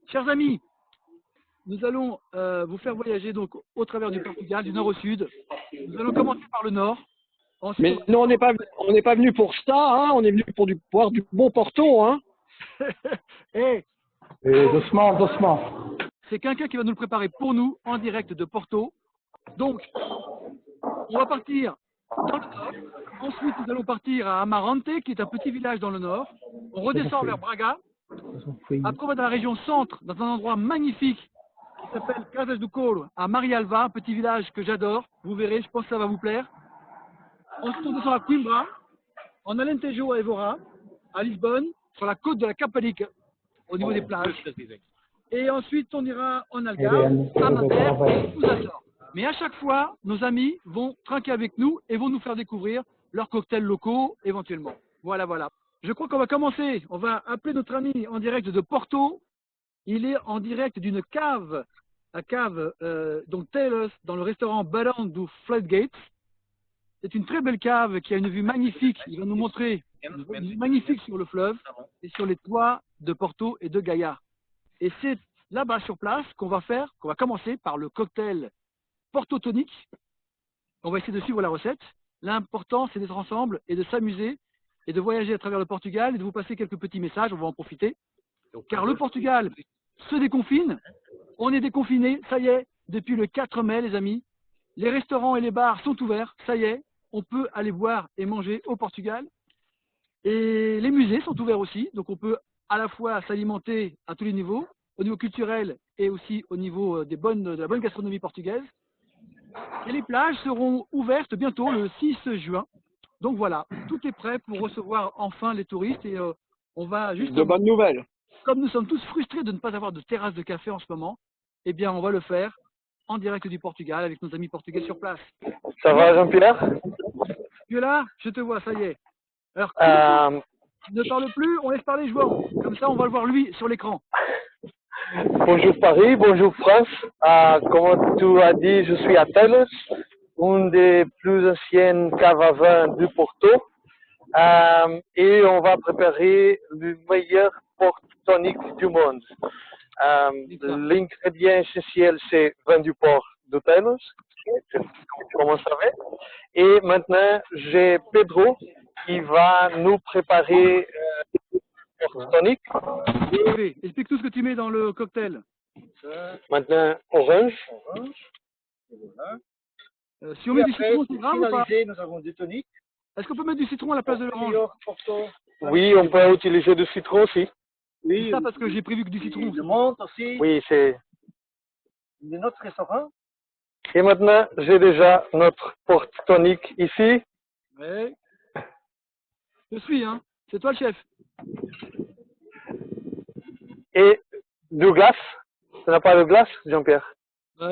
Chers amis, nous allons vous faire voyager donc au travers du Portugal, du nord au sud. Nous allons commencer par le nord. Mais non, on n'est pas venu pour ça, hein. On est venu pour boire du bon Porto, hein. Et doucement, doucement. c'est quelqu'un qui va nous le préparer pour nous en direct de Porto. Donc, on va partir dans le nord. Ensuite, nous allons partir à Amarante, qui est un petit village dans le nord. On redescend vers Braga. Après, on va dans la région centre, dans un endroit magnifique qui s'appelle Casas do Couro, à Marialva, un petit village que j'adore. Vous verrez, je pense que ça va vous plaire. Ensuite, on descend à Coimbra, en Alentejo à Évora, à Lisbonne, sur la côte de la Caparica, au niveau des plages. Et ensuite, on ira en Algarve, à Madère et aux Açores. Mais à chaque fois, nos amis vont trinquer avec nous et vont nous faire découvrir leurs cocktails locaux, éventuellement. Voilà, voilà. Je crois qu'on va commencer. On va appeler notre ami en direct de Porto. Il est en direct d'une cave, la cave donc Taylor's, dans le restaurant Barão do Flatgate. C'est une très belle cave qui a une vue magnifique. Il va nous montrer une vue magnifique sur le fleuve et sur les toits de Porto et de Gaia. Et c'est là-bas sur place qu'on va commencer par le cocktail Porto Tonic. On va essayer de suivre la recette. L'important, c'est d'être ensemble et de s'amuser et de voyager à travers le Portugal et de vous passer quelques petits messages. On va en profiter. Car le Portugal se déconfine. On est déconfiné, ça y est, depuis le 4 mai, les amis. Les restaurants et les bars sont ouverts, ça y est. On peut aller boire et manger au Portugal. Et les musées sont ouverts aussi. Donc on peut à la fois s'alimenter à tous les niveaux, au niveau culturel et aussi au niveau de la bonne gastronomie portugaise. Et les plages seront ouvertes bientôt, le 6 juin. Donc voilà, tout est prêt pour recevoir enfin les touristes. Et on va juste... De bonnes nouvelles. Comme nous sommes tous frustrés de ne pas avoir de terrasse de café en ce moment, eh bien on va le faire en direct du Portugal avec nos amis portugais sur place. Ça va, Jean-Pierre? Tu es là? Je te vois, ça y est. Alors, ne parle plus, on laisse parler João. Comme ça, on va le voir lui sur l'écran. Bonjour Paris, bonjour France. Comme tu as dit, je suis à Teles, une des plus anciennes caves à vin du Porto. Et on va préparer le meilleur Porto tonic du monde. L'ingrédient essentiel, c'est vin du port de Teles, comme on savait. Et maintenant, j'ai Pedro qui va nous préparer Porto tonic. Oui, explique tout ce que tu mets dans le cocktail. Maintenant, orange. Si on met du citron, c'est grave ou pas? Nous avons du tonic. Est-ce qu'on peut mettre du citron à la place de l'orange? Oui, on peut utiliser du citron aussi. Oui, c'est ça parce que j'ai prévu que du citron. de menthe aussi. Oui, c'est... De notre restaurant. Et maintenant, j'ai déjà notre porte tonic ici. Oui. Je suis, hein. C'est toi le chef. Et du glace. Tu n'as pas de glace, Jean-Pierre?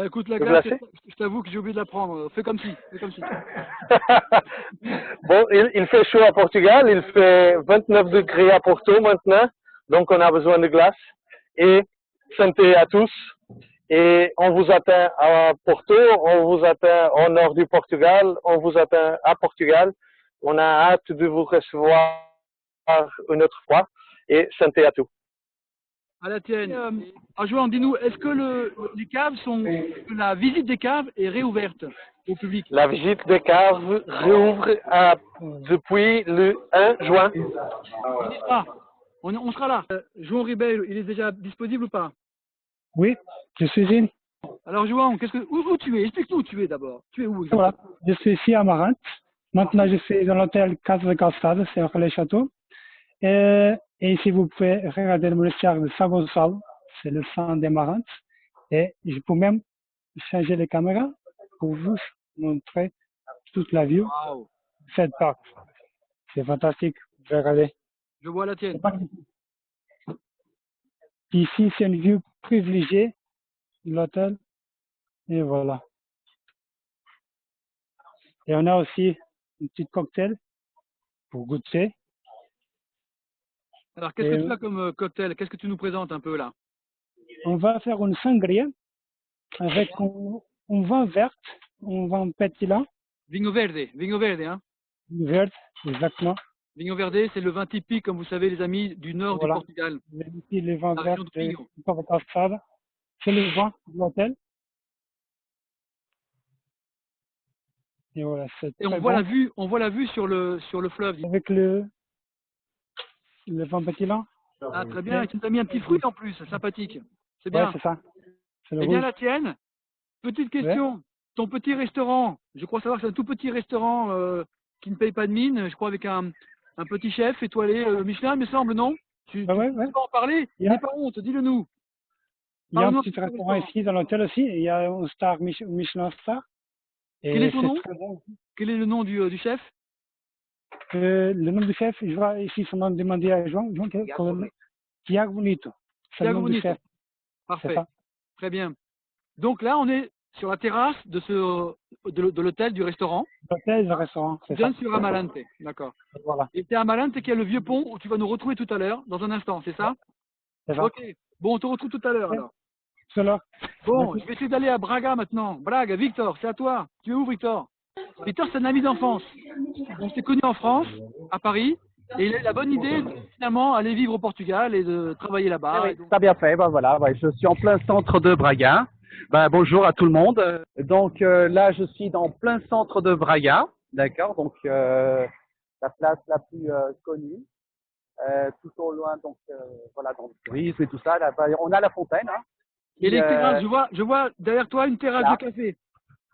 Écoute, la Le glace, glacé? je t'avoue que j'ai oublié de la prendre. Fais comme si. Fais comme si. Bon, il fait chaud à Portugal. Il fait 29 degrés à Porto maintenant. Donc, on a besoin de glace. Et santé à tous. Et on vous attend à Porto, on vous attend au nord du Portugal, on vous attend à Portugal. On a hâte de vous recevoir une autre fois. Et santé à tous. À la tienne. João, dis-nous, est-ce que les caves que la visite des caves est réouverte au public? La visite des caves réouvre depuis le 1 juin. On sera là. João Ribeiro, il est déjà disponible ou pas? Oui, je suis ici. Alors João, où tu es? Explique-nous où tu es d'abord. Tu es où? Voilà, je suis ici à Marante. Maintenant, je suis dans l'hôtel Casa de Calçada, c'est au Relais Château. Et ici, vous pouvez regarder le monastère de Sabonsal, c'est le sang des Marantes. Et je peux même changer les caméras pour vous montrer toute la vue de cette parc. C'est fantastique, regardez. Je vois la tienne. Ici, c'est une vue privilégiée de l'hôtel. Et voilà. Et on a aussi un petit cocktail pour goûter. Alors, qu'est-ce que tu as comme cocktail? Qu'est-ce que tu nous présentes un peu là? On va faire une sangria avec un vin vert, un vin pétillant. Vinho verde, hein? Vert, exactement. Vinho Verde, c'est le vin typique, comme vous savez, les amis, du nord Voilà. du Portugal. Vous avez ici les vins La verts région de de Vinho. Cova Calçada. C'est le vin de l'hôtel. Et voilà, c'est Et on très voit bon. on voit la vue sur le fleuve. Avec le vin pétillant. Ah, très bien. Et tu nous as mis un petit fruit en plus, sympathique. C'est Ouais, bien. c'est ça. C'est le Eh bien, rouge. la tienne, petite question. Ton petit restaurant, je crois savoir que c'est un tout petit restaurant qui ne paye pas de mine, je crois avec un petit chef étoilé Michelin, il me semble, non? Tu Ouais. peux en parler? Il y a- N'aie pas honte, dis-le nous. Il y a un Parle-nous petit de ton restaurant ici dans l'hôtel aussi. Il y a un star Michelin Star. Quel est Et ton c'est nom? très bon. Quel est le nom du chef? Le nom du chef, je vois ici son nom demandé à João. Tiago Bonito. C'est le Tiago nom du Bonito. chef. C'est Parfait. ça. Très bien. Donc là, on est sur la terrasse de l'hôtel, du restaurant. L'hôtel, le restaurant. Tu C'est ça. donnes sur Amalante. D'accord. Voilà. Et c'est Amalante qui a le vieux pont où tu vas nous retrouver tout à l'heure, dans un instant, c'est ça? C'est ça. Ok. Bon, on te retrouve tout à l'heure alors. C'est là. Bon, je vais essayer d'aller à Braga maintenant. Braga, Victor, c'est à toi. Tu es où, Victor? Victor, c'est un ami d'enfance. On s'est connus en France, à Paris, et il a eu la bonne idée de finalement aller vivre au Portugal et de travailler là-bas. Oui, Et donc, t'as bien fait. Ben voilà, ouais, je suis en plein centre de Braga. Ben, bonjour à tout le monde. Donc là, je suis dans plein centre de Braga, d'accord. Donc la place la plus connue, tout au loin. Donc voilà, dans le tourisme et tout ça. Là, ben, on a la fontaine. Hein, et les qui, terrasses, je vois derrière toi une terrasse là. de café.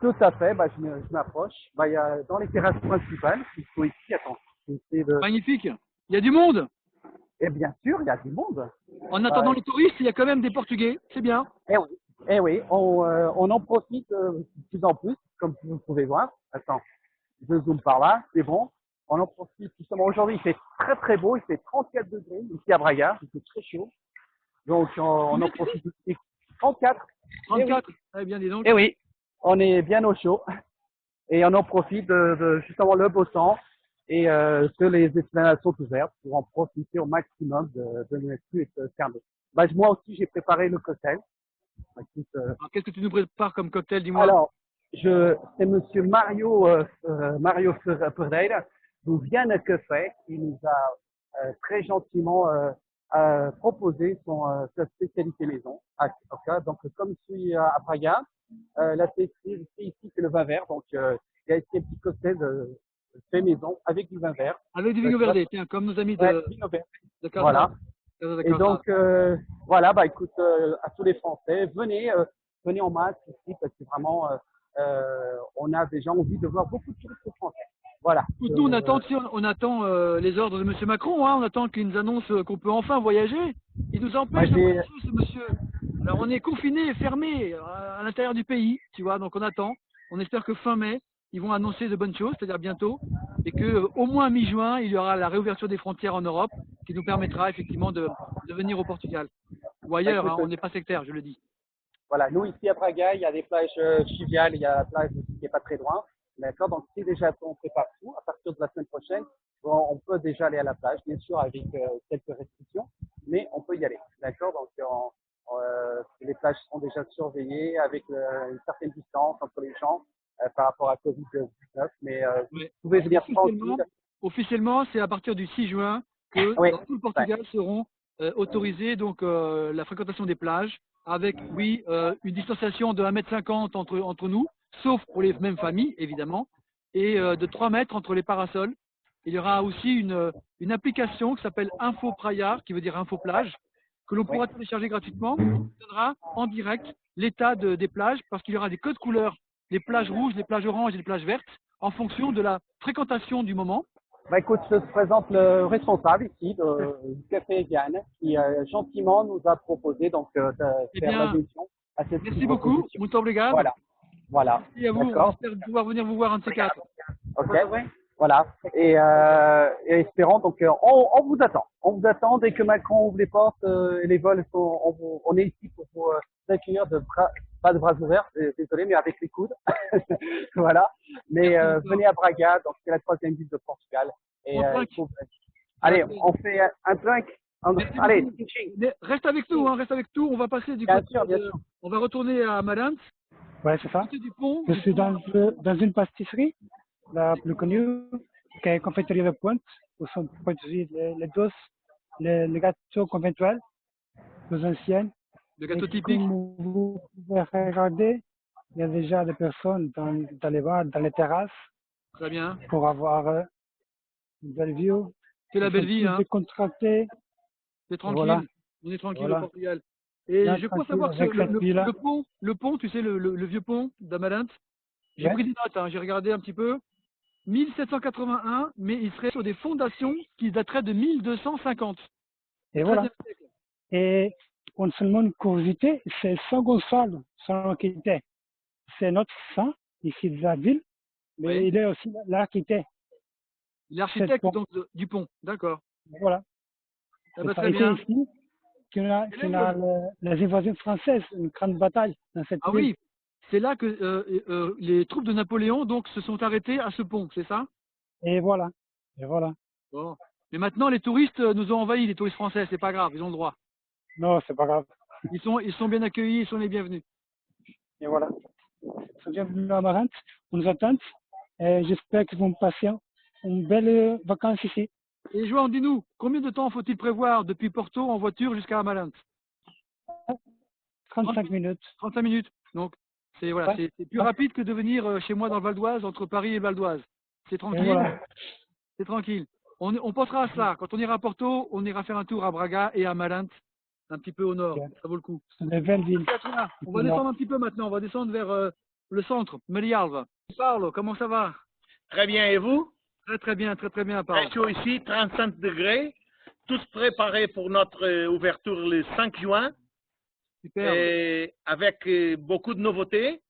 tout à fait. Ben, je m'approche. Ben, il y a dans les terrasses principales, il faut ici. Attends, je vais essayer de. Magnifique. Il y a du monde. Et bien sûr, il y a du monde. En attendant les touristes, il y a quand même des Portugais. C'est bien. Eh oui, on en profite de plus en plus, comme vous pouvez voir. Attends, je zoome par là, c'est bon. On en profite justement aujourd'hui, il fait très très beau, il fait 34 degrés ici à Braga, il fait très chaud. Donc on en profite aussi. 34. 34. Très bien, dis donc. Eh oui, on est bien au chaud et on en profite de justement le beau temps et que les esplanades sont ouvertes pour en profiter au maximum de ne plus être fermé. Bah, moi aussi, j'ai préparé le cocktail. Écoute, Alors, qu'est-ce que tu nous prépares comme cocktail, dis-moi? alors, c'est Monsieur Mario Ferreira du Viana Café qui nous a très gentiment proposé sa spécialité maison. Donc, comme je suis à Braga, la spécialité ici c'est le vin vert. Donc, il y a ici un petit cocktail fait maison avec du vin vert. Avec du Vinho Verde, tiens, comme nos amis Ouais, de vino vert. Casa. Voilà. Casa da Et Casa. donc, voilà, bah écoute, à tous les Français, venez en masse ici parce que vraiment, on a déjà envie de voir beaucoup de touristes français. Voilà. Écoute, nous, on attend les ordres de M. Macron, hein, on attend qu'il nous annonce qu'on peut enfin voyager. Il nous empêche de voyager, ce monsieur. Alors, on est confinés et fermés à l'intérieur du pays, tu vois, donc on attend. On espère que fin mai, ils vont annoncer de bonnes choses, c'est-à-dire bientôt, et que au moins mi-juin, il y aura la réouverture des frontières en Europe, qui nous permettra effectivement de venir au Portugal. Ou ailleurs, hein, on n'est pas sectaire, je le dis. Voilà, nous ici à Braga, il y a des plages fluviales, il y a la plage aussi qui n'est pas très loin. D'accord, donc si déjà on prépare tout, à partir de la semaine prochaine, on peut déjà aller à la plage, bien sûr avec quelques restrictions, mais on peut y aller. D'accord, donc les plages seront déjà surveillées avec une certaine distance entre les gens par rapport à Covid-19, mais vous pouvez venir tranquille. Officiellement, c'est à partir du 6 juin que dans tout le Portugal seront autorisées donc la fréquentation des plages avec, oui, une distanciation de 1,50 m entre nous, sauf pour les mêmes familles, évidemment, et de 3 mètres entre les parasols. Il y aura aussi une application qui s'appelle Info Praia, qui veut dire Info Plage, que l'on pourra télécharger gratuitement, qui donnera en direct l'état des plages, parce qu'il y aura des codes couleurs, les plages rouges, les plages oranges et les plages vertes, en fonction de la fréquentation du moment. Bah écoute, je te présente le responsable ici du Café Yann, qui gentiment nous a proposé donc de faire l'adhésion à cette merci beaucoup, muito obrigado. Voilà. Merci à vous, on espère pouvoir venir vous voir un de ces quatre. Ok, voilà. Et espérons, donc on vous attend. On vous attend dès que Macron ouvre les portes et les vols sont, on est ici pour vous accueillir pas de bras ouverts, désolé, mais avec les coudes. Voilà. Mais venez à Braga, donc c'est la 3e ville de Portugal. Et allez, on fait un drink. Allez, reste avec nous, reste avec nous. On va passer du côté. Bien sûr. On va retourner à Amalante. Ouais, c'est ça. Je suis dans une pâtisserie, la plus connue. qui est confeiterie de pointe, où sont produits les dos, les gâteaux conventuels, plus anciens. Le gâteau Et typique. comme vous pouvez regarder, il y a déjà des personnes dans les bars, dans les terrasses, Très bien. pour avoir une belle vue. C'est la Ils belle sont vie, tous hein. décontractés. C'est tranquille. Voilà. On est tranquille Voilà. au Portugal. Et Bien je crois tranquille savoir que avec cette vue-là. le pont, tu sais, le vieux pont d'Amalinte, j'ai Ouais. pris des notes, hein, j'ai regardé un petit peu. 1781, mais il serait sur des fondations qui dateraient de 1250. Et Au voilà. XIIIe siècle. Et on seulement une curiosité, c'est Saint Gonçalo, Saint Architecte. C'est notre saint ici de la ville, mais Oui. il est aussi l'architecte. L'architecte pont. donc, du pont, d'accord. Voilà. Ah C'est bah, ça. très Et c'est bien. ici qu'on a, les invasions françaises, une grande bataille dans cette Ah ville. oui, c'est là que les troupes de Napoléon donc se sont arrêtées à ce pont, c'est ça? Et voilà. Et voilà. Bon. Mais maintenant, les touristes nous ont envahis, les touristes français, c'est pas grave, ils ont le droit. Non, c'est pas grave. Ils sont bien accueillis, ils sont les bienvenus. Et voilà. Ils sont bienvenus à Amarante. On nous attend. Et j'espère qu'ils vont passer une belle vacances ici. Et Joan, dis-nous, combien de temps faut-il prévoir depuis Porto en voiture jusqu'à Amalinte? 35 minutes. 35 minutes. Donc, c'est voilà, Ouais. c'est plus rapide que de venir chez moi dans le Val d'Oise, entre Paris et le Val d'Oise. C'est Et tranquille, voilà. c'est tranquille. On pensera à cela. Quand on ira à Porto, on ira faire un tour à Braga et à Malinte, un petit peu au nord. Bien. Ça vaut le coup. C'est des belles villes. On va descendre un petit peu maintenant. On va descendre vers le centre, Melialva. Paolo, comment ça va? Très bien, et vous? Très bien, très bien, Très Paolo. chaud ici, 35 degrés, tous préparés pour notre ouverture le 5 juin, Super. et avec beaucoup de nouveautés.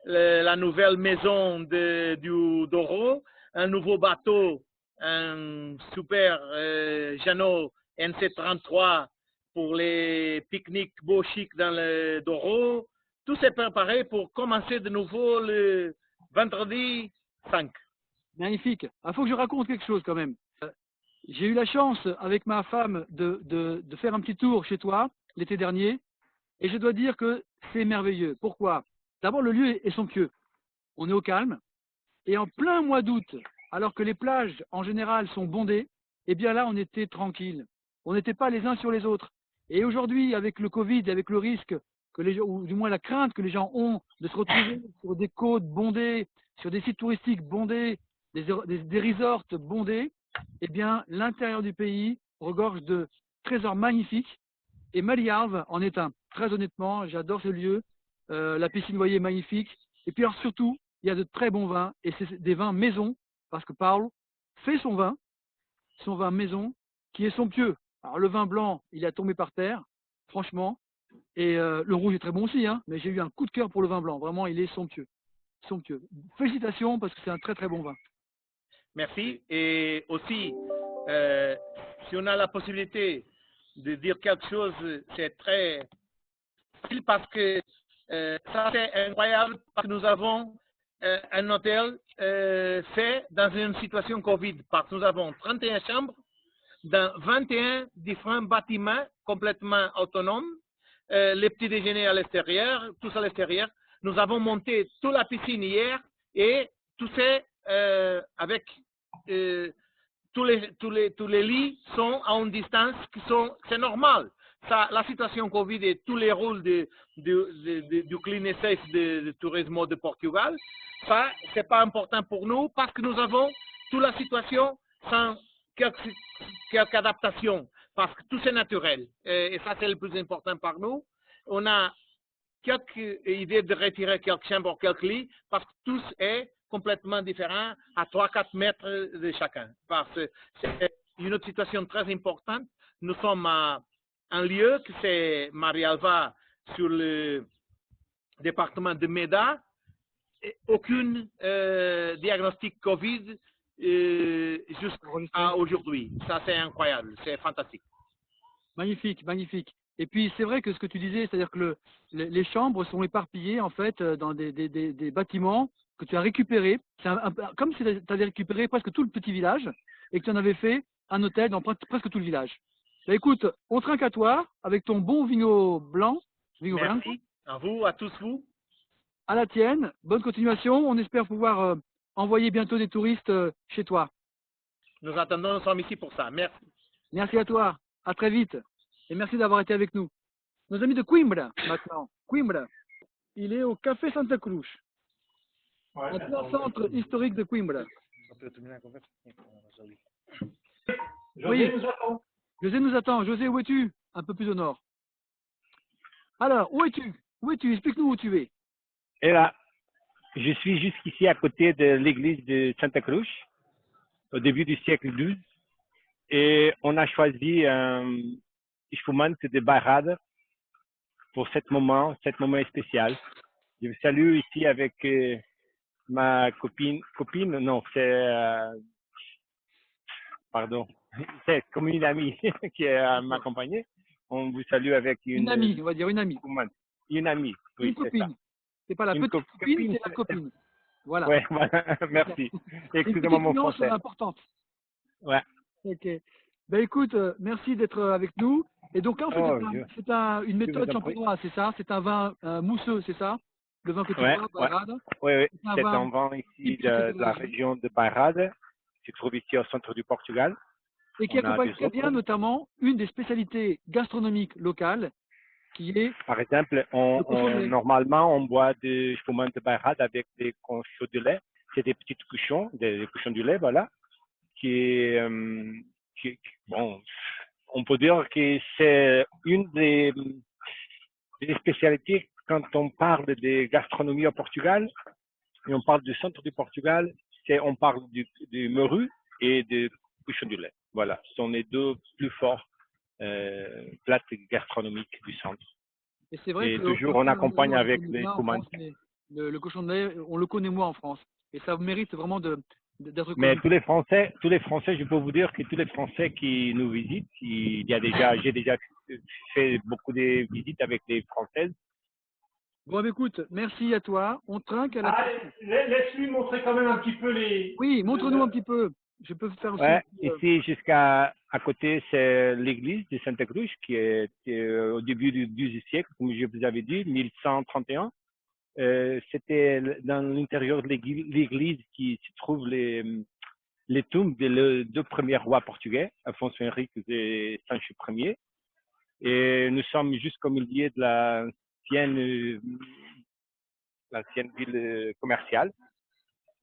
La nouvelle maison du Douro, un nouveau bateau, un super Jeannot NC33 pour les pique-niques beaux chics dans le Douro. Tout est préparé pour commencer de nouveau le vendredi 5. Magnifique. Il faut que je raconte quelque chose quand même. J'ai eu la chance avec ma femme de faire un petit tour chez toi l'été dernier et je dois dire que c'est merveilleux. Pourquoi? D'abord, le lieu est somptueux. On est au calme et en plein mois d'août, alors que les plages en général sont bondées, eh bien là, on était tranquille. On n'était pas les uns sur les autres. Et aujourd'hui, avec le Covid, avec le risque, ou du moins la crainte que les gens ont de se retrouver sur des côtes bondées, sur des sites touristiques bondés, des resorts bondés, eh bien, l'intérieur du pays regorge de trésors magnifiques. Et Melialve en est un. Très honnêtement, j'adore ce lieu. La piscine voyez est magnifique. Et puis alors surtout, il y a de très bons vins. Et c'est des vins maison, parce que Paul fait son vin maison, qui est somptueux. Alors le vin blanc, il a tombé par terre, franchement. Et le rouge est très bon aussi, hein, mais j'ai eu un coup de cœur pour le vin blanc. Vraiment, il est somptueux. Somptueux. Félicitations, parce que c'est un très bon vin. Merci. Et aussi, si on a la possibilité de dire quelque chose, c'est très facile parce que ça c'est incroyable parce que nous avons un hôtel fait dans une situation Covid parce que nous avons 31 chambres dans 21 différents bâtiments complètement autonomes, les petits déjeuners à l'extérieur, tous à l'extérieur. Nous avons monté toute la piscine hier et tout c'est avec tous les lits sont à une distance c'est normal. Ça, la situation Covid et tous les rôles du clean and safe de tourisme de Portugal, ça, c'est pas important pour nous parce que nous avons toute la situation sans quelque adaptation, parce que tout c'est naturel. Et ça, c'est le plus important pour nous. On a quelques idées de retirer quelques chambres, quelques lits, parce que tout est complètement différent à 3-4 mètres de chacun. Parce que c'est une autre situation très importante. Nous sommes à un lieu que c'est Marialva sur le département de Meda. Et aucun diagnostic Covid jusqu'à aujourd'hui. Ça, c'est incroyable. C'est fantastique. Magnifique, magnifique. Et puis, c'est vrai que ce que tu disais, c'est-à-dire que les chambres sont éparpillées, en fait, dans des bâtiments que tu as récupérés. C'est comme si tu avais récupéré presque tout le petit village et que tu en avais fait un hôtel dans presque tout le village. Bah, écoute, on trinque à toi avec ton bon vino blanc. Vino Merci blanc, à vous, à tous vous. à la tienne. Bonne continuation. On espère pouvoir envoyer bientôt des touristes chez toi. nous attendons, nous sommes ici pour ça. Merci. Merci à toi. À très vite. Et merci d'avoir été avec nous. Nos amis de Coimbra, maintenant. Coimbra. Il est au Café Santa Cruz. En plein centre historique de Coimbra. Oui. José nous attend. José, où es-tu? Un peu plus au nord. Alors, où es-tu? Où es-tu? Explique-nous où tu es. Et là, je suis jusqu'ici à côté de l'église de Santa Cruz, au début du siècle XII. Et on a choisi un espumante de Bairrada pour ce moment spécial. Je vous salue ici avec ma copine, non, pardon, c'est comme une amie qui m'accompagnait. On vous salue avec Une amie, on va dire une amie. Une amie, oui, Une copine. C'est pas la Une petite copine, c'est la copine. Voilà. Ouais, voilà, merci. Excusez-moi mon français. C'est importante. Ouais. Ok. Ben écoute, merci d'être avec nous. Et donc là, en fait, c'est une méthode champenoise, c'est ça? C'est un vin mousseux, c'est ça? Le vin que tu bois, Bairrada? Oui, c'est un vin ici de la région de Bairrada, qui se trouve ici au centre du Portugal. Et qui accompagne très bien, notamment, une des spécialités gastronomiques locales, qui est... Par exemple, normalement, on boit des espumants de Bairrada avec des conchaux de lait. C'est des petits cochons, des cochons de lait, voilà, bon, on peut dire que c'est une des spécialités quand on parle de gastronomie au Portugal, et on parle du centre du Portugal, on parle du meru et du cochon de lait. Voilà, ce sont les deux plus forts plats gastronomiques du centre. Et c'est vrai que toujours on accompagne avec les espumantes. Le cochon de lait, on le connaît moins en France. Et ça mérite vraiment d'être connu. Mais tous les Français, je peux vous dire que tous les Français qui nous visitent, j'ai déjà fait beaucoup de visites avec des Françaises. Bon, ben, écoute, merci à toi. On trinque à la... Ah, laisse-lui montrer quand même un petit peu les... Oui, montre-nous un petit peu. Je peux faire aussi... Ouais, ici, jusqu'à côté, c'est l'église de Santa Cruz, qui est au début du XIIe siècle, comme je vous avais dit, 1131. C'était dans l'intérieur de l'église qui se trouvent les tombes des deux premiers rois portugais, Afonso Henriques et Sancho Ier. Et nous sommes jusqu'au milieu de l'ancienne ville commerciale.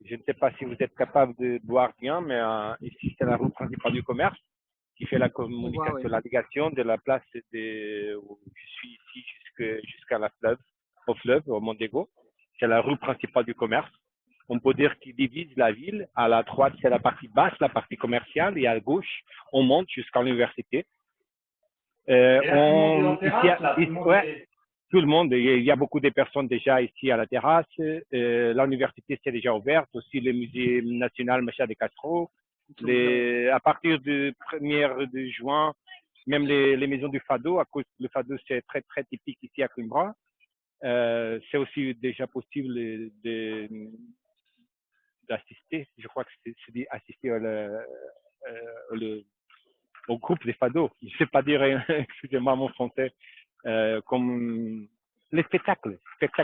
Je ne sais pas si vous êtes capable de voir bien, mais ici, c'est la rue principale du commerce qui fait la communication, la navigation de la place où je suis ici jusqu'à au fleuve, au Mondego. C'est la rue principale du commerce. On peut dire qu'il divise la ville. À la droite, c'est la partie basse, la partie commerciale, et à gauche, on monte jusqu'à l'université. Tout le monde, il y a beaucoup de personnes déjà ici à la terrasse. L'université s'est déjà ouverte, aussi le musée national Machado de Castro. À partir du 1er de juin, même les maisons du Fado, à cause le Fado c'est très très typique ici à Coimbra. C'est aussi déjà possible d'assister, je crois que c'est dit assister au groupe des Fado. Je ne sais pas dire, excusez-moi mon français. Comme les spectacles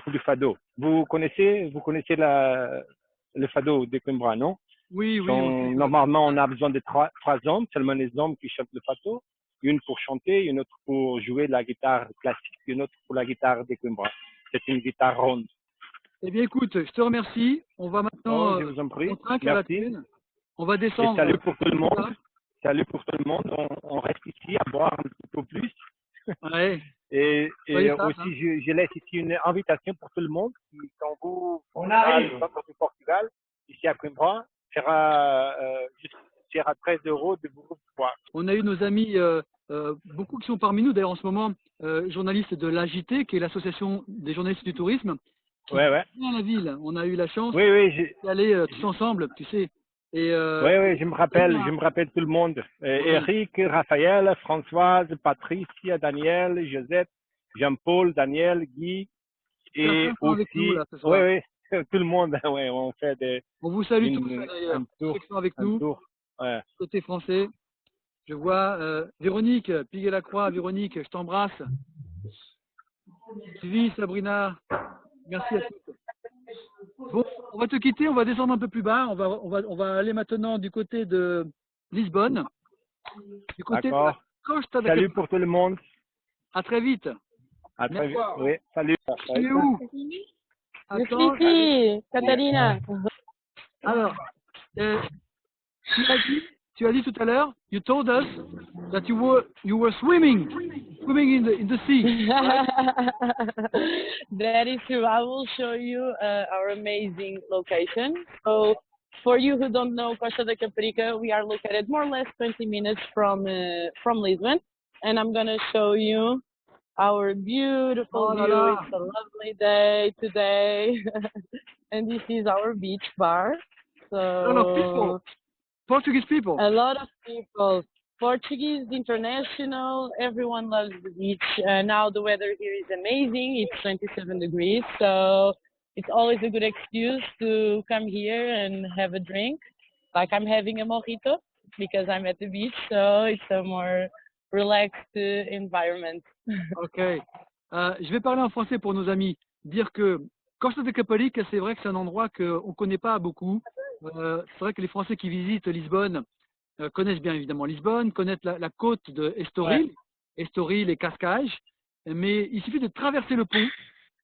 du Fado. Vous connaissez le Fado de Coimbra, non? Oui. Normalement, on a besoin de trois hommes, seulement les hommes qui chantent le Fado. Une pour chanter, une autre pour jouer la guitare classique, une autre pour la guitare de Coimbra. C'est une guitare ronde. Eh bien, écoute, je te remercie. On va maintenant... je vous en prie. Merci. On va descendre. Et salut pour tout le monde. Salut pour tout le monde. On reste ici à boire un petit peu plus. Ouais. Et aussi, je laisse ici une invitation pour tout le monde qui, quand vous arrive au centre du Portugal, ici à Coimbra, sera 13 € de vous recevoir. On a eu nos amis, beaucoup qui sont parmi nous, d'ailleurs en ce moment, journalistes de l'AJT, qui est l'association des journalistes du tourisme, qui vient à la ville. On a eu la chance d'aller tous ensemble, tu sais. Et, je me rappelle tout le monde. Eric, Raphaël, Françoise, Patricia, Daniel, Josette, Jean-Paul, Daniel, Guy, et aussi, tout le monde. On fait on vous salue tous d'ailleurs, ceux qui sont avec nous, côté français. Je vois Véronique, Piguet-Lacroix, Véronique, je t'embrasse. Sylvie, Sabrina, merci à tous. Bon, on va te quitter, on va descendre un peu plus bas, on va aller maintenant du côté de Lisbonne, du côté de la D'accord. Costa de Salut Caparica. pour tout le monde. À très vite. À très vite. Merci. Oui, salut. Tu es où? Je suis Attends. ici, Catalina. Alors, tu as dit tout à l'heure, you told us that you were swimming in the sea. That is true. I will show you our amazing location. So, for you who don't know Costa de Caparica, we are located more or less 20 minutes from Lisbon, and I'm gonna show you our beautiful Oh la view. la. It's a lovely day today, and this is our beach bar. A lot of people, So, Portuguese people. a lot of people, Portuguese, international, everyone loves the beach. Now the weather here is amazing. It's 27 degrees, so it's always a good excuse to come here and have a drink. Like I'm having a mojito because I'm at the beach, so it's a more relaxed environment. Ok. Je vais parler en français pour nos amis. Dire que Costa de Caparica, c'est vrai que c'est un endroit qu'on ne connaît pas beaucoup. C'est vrai que les Français qui visitent Lisbonne connaissent bien évidemment Lisbonne, connaissent la côte de Estoril, Estoril et Cascais. Mais il suffit de traverser le pont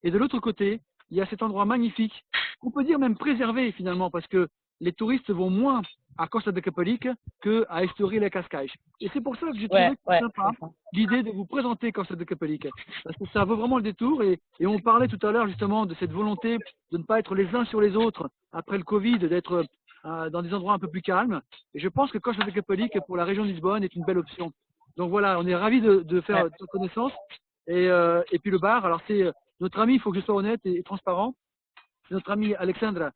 et de l'autre côté, il y a cet endroit magnifique, qu'on peut dire même préservé finalement, parce que les touristes vont moins à Costa de Caparica qu'à Estoril et Cascais. Et c'est pour ça que j'ai trouvé sympa l'idée de vous présenter Costa de Caparica, parce que ça vaut vraiment le détour. Et on parlait tout à l'heure justement de cette volonté de ne pas être les uns sur les autres après le Covid, d'être dans des endroits un peu plus calmes. Et je pense que Costa de Caparica pour la région de Lisbonne est une belle option. Donc voilà, on est ravis de faire cette connaissance. Et puis le bar, alors c'est notre ami, il faut que je sois honnête et transparent, c'est notre amie Alexandra,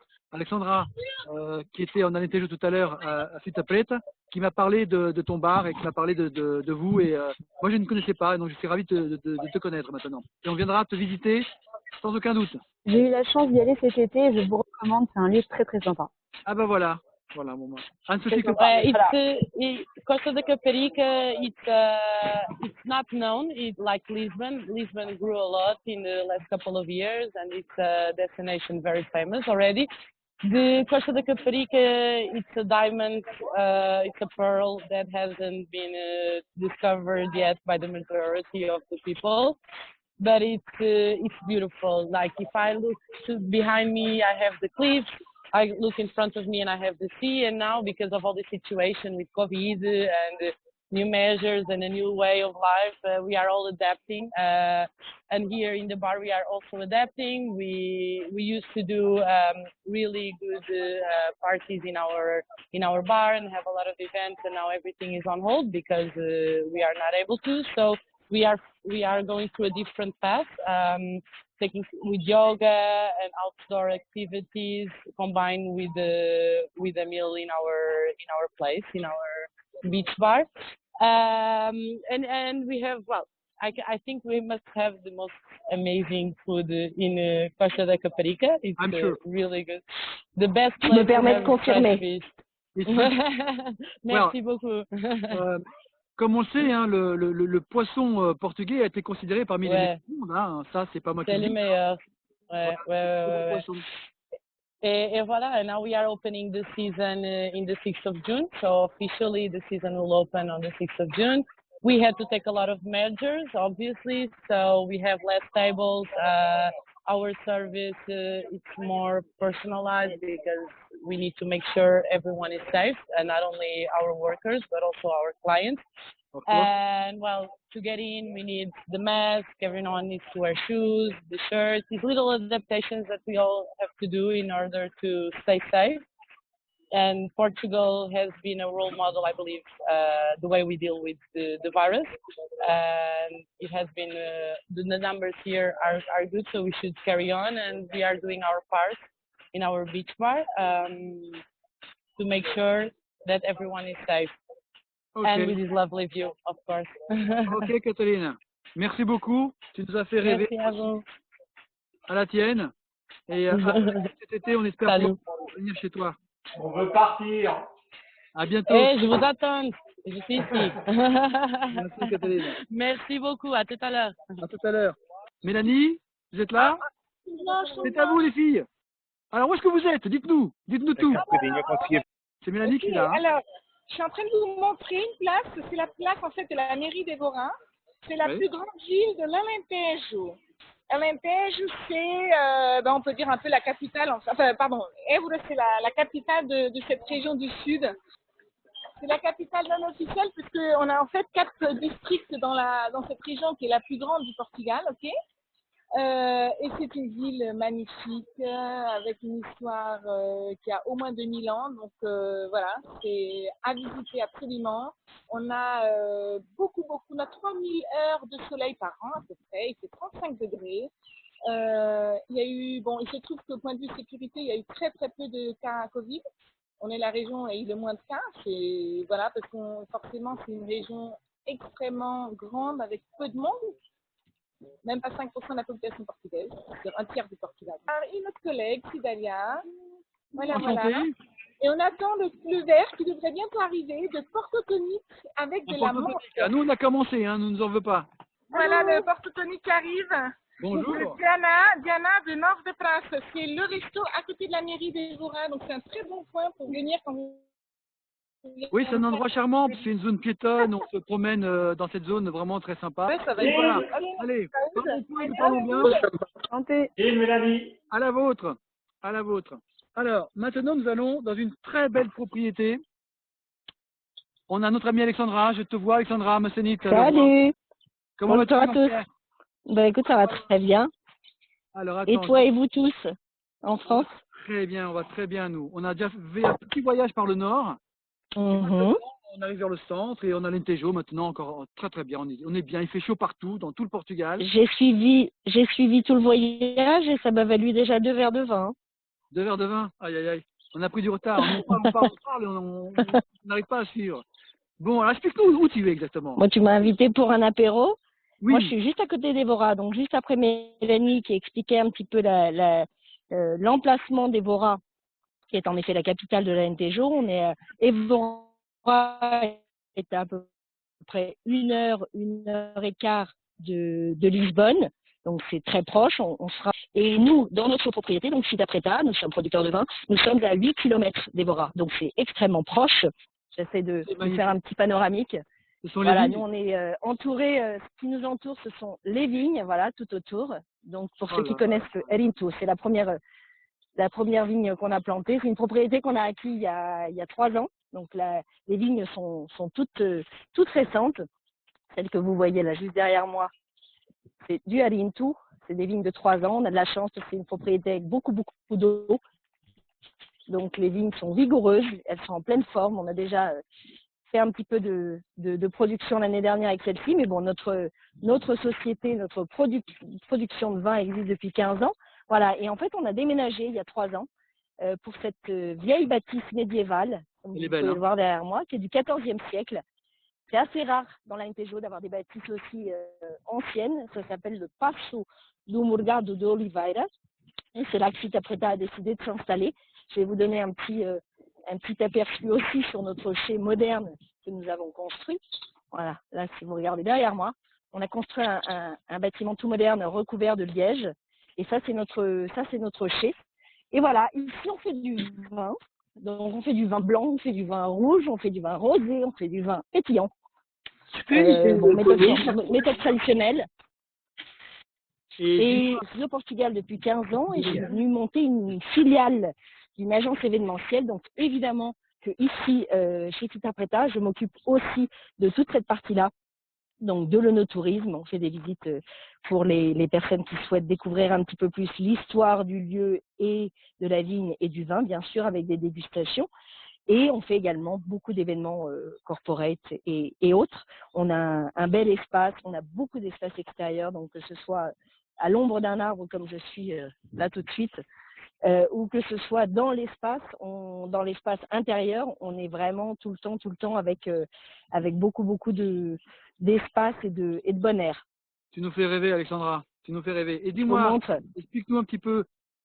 qui était en Alentejo tout à l'heure à Fita Preta, qui m'a parlé de ton bar et qui m'a parlé de vous. Et moi, je ne connaissais pas, donc je suis ravi de te connaître maintenant. Et on viendra te visiter sans aucun doute. J'ai eu la chance d'y aller cet été et je vous recommande, c'est un lieu très très sympa. Ah ben voilà. Voilà, bon, Anne-Sophie, Costa de Caparica, it's not known. It's like Lisbon. Lisbon grew a lot in the last couple of years, and it's a destination very famous already. The Costa de Caparica, it's a diamond, it's a pearl that hasn't been discovered yet by the majority of the people. But it's beautiful. Like if I look behind me, I have the cliffs. I look in front of me and I have the sea, and now because of all the situation with COVID and new measures and a new way of life, we are all adapting. And here in the bar, we are also adapting. We used to do really good parties in our bar and have a lot of events, and now everything is on hold because we are not able to. So we are going through a different path. Taking with yoga and outdoor activities combined with a meal in our place, in our beach bar, and we have, well, I think we must have the most amazing food in Costa de Caparica. It's sure. Really good. The best Je me permets de confirmer. Merci beaucoup. Comme on le sait, hein, le poisson portugais a été considéré parmi les meilleurs du monde. Hein. Ça, c'est pas moi qui le dis. C'est les meilleurs. Ouais. Et voilà, and now we are opening the season in the 6th of June. So officially the season will open on the 6th of June. We had to take a lot of measures, obviously. So we have less tables. Our service is more personalized because we need to make sure everyone is safe, and not only our workers, but also our clients. And well, to get in, we need the mask, everyone needs to wear shoes, the shirts, these little adaptations that we all have to do in order to stay safe. And Portugal has been a role model, I believe, the way we deal with the virus. And it has been, the numbers here are good, so we should carry on. And we are doing our part in our beach bar to make sure that everyone is safe. Okay. And with this lovely view, of course. Ok, Catalina. Merci beaucoup. Tu nous as fait rêver. Merci à vous. À la tienne. Et cet été, on espère pouvoir venir chez toi. On veut partir. À bientôt. Et je vous attends. Je suis ici. Merci, Catalina. Merci beaucoup. À tout à l'heure. À tout à l'heure. Mélanie, vous êtes là? C'est à vous, les filles. Alors, où est-ce que vous êtes? Dites-nous tout. C'est Mélanie qui est là. Hein. Alors, Je suis en train de vous montrer une place. C'est la place en fait de la mairie d'Evora. C'est la plus grande ville de l'Alentejo. Alentejo, c'est, on peut dire un peu la capitale. Enfin, pardon, Évora, c'est la capitale de cette région du sud. C'est la capitale non officielle puisqu'on a en fait 4 districts dans cette région qui est la plus grande du Portugal, ok? Et c'est une ville magnifique avec une histoire qui a au moins 2000 ans. Donc voilà, c'est à visiter absolument. On a on a 3000 heures de soleil par an à peu près. Il fait 35 degrés. Il y a eu, il se trouve qu'au point de vue sécurité, il y a eu très très peu de cas Covid. On est la région où il y a eu le moins de cas. Voilà, parce que forcément c'est une région extrêmement grande avec peu de monde. Même pas 5% de la population portugaise, c'est-à-dire un tiers du Portugal. Alors, une autre collègue, Cidalia. Voilà. Et on attend le verre qui devrait bientôt arriver de Porto Tonic avec de la menthe. Nous, on a commencé, hein, nous ne nous en veut pas. Voilà, le Porto Tonic qui arrive. Bonjour. Diana de Nord de Praça. C'est le resto à côté de la mairie d'Evora. Donc, c'est un très bon point pour venir quand vous... Oui, c'est un endroit charmant, c'est une zone piétonne, on se promène dans cette zone vraiment très sympa. Ouais, ça va Et être voilà. Allez, parlons bien. Santé. Et Mélanie. À la vôtre. À la vôtre. Alors, maintenant, nous allons dans une très belle propriété. On a notre amie Alexandra. Je te vois, Alexandra Massenit. Salut. Comment vas-tu? Bonjour à tous. Ben écoute, ça va très bien. Alors, et toi et vous tous, en France? Très bien, on va très bien, nous. On a déjà fait un petit voyage par le nord. On arrive vers le centre et on a l'Alentejo maintenant, encore très très bien. On est bien, il fait chaud partout, dans tout le Portugal. J'ai suivi tout le voyage et ça m'a valu déjà 2 verres de vin. 2 verres de vin? Aïe aïe aïe. On a pris du retard. On parle et on n'arrive pas à suivre. Bon, alors explique-nous où tu es exactement. Moi, tu m'as invité pour un apéro. Oui. Moi, je suis juste à côté d'Evora, donc juste après Mélanie qui expliquait un petit peu l'emplacement d'Evora, qui est en effet la capitale de l'Alentejo. On est Evora est à peu près 1 heure et quart de Lisbonne, donc c'est très proche. On sera. Et nous, dans notre propriété, donc Cida Preta, nous sommes producteurs de vin, nous sommes à 8 km d'Evora, donc c'est extrêmement proche. J'essaie de faire un petit panoramique. Voilà, nous on est entourés, ce qui nous entoure, ce sont les vignes, voilà, tout autour. Donc pour ceux qui connaissent Erinto, c'est la première vigne qu'on a plantée. C'est une propriété qu'on a acquise il y a 3 ans. Donc les vignes sont toutes récentes. Celles que vous voyez là juste derrière moi, c'est du Erinto. C'est des vignes de 3 ans. On a de la chance, c'est une propriété avec beaucoup d'eau. Donc les vignes sont vigoureuses, elles sont en pleine forme. On a déjà fait un petit peu de production l'année dernière avec celle-ci, mais bon, notre société, notre production de vin existe depuis 15 ans. Voilà, et en fait, on a déménagé il y a 3 ans pour cette vieille bâtisse médiévale, comme vous pouvez le voir derrière moi, qui est du XIVe siècle. C'est assez rare dans l'Alentejo d'avoir des bâtisses aussi anciennes. Ça s'appelle le Passo do Morgado de Oliveira. Et c'est là que Cida Preta a décidé de s'installer. Je vais vous donner un petit aperçu aussi sur notre chai moderne que nous avons construit. Voilà, là si vous regardez derrière moi, on a construit un bâtiment tout moderne recouvert de liège. Et ça c'est notre chai. Et voilà, ici on fait du vin. Donc on fait du vin blanc, on fait du vin rouge, on fait du vin rosé, on fait du vin pétillant. Méthode traditionnelle. Et je suis au Portugal depuis 15 ans et j'ai venu monter une filiale d'une agence événementielle. Donc évidemment que ici, chez Cida Preta, je m'occupe aussi de toute cette partie-là. Donc de l'œnotourisme, on fait des visites pour les personnes qui souhaitent découvrir un petit peu plus l'histoire du lieu et de la vigne et du vin, bien sûr, avec des dégustations. Et on fait également beaucoup d'événements corporate et autres. On a un bel espace, on a beaucoup d'espaces extérieurs, donc que ce soit à l'ombre d'un arbre comme je suis là tout de suite, ou que ce soit dans l'espace intérieur, on est vraiment tout le temps avec beaucoup d'espace et de bon air. Tu nous fais rêver, Alexandra, tu nous fais rêver. Et dis-moi, explique-nous un petit peu,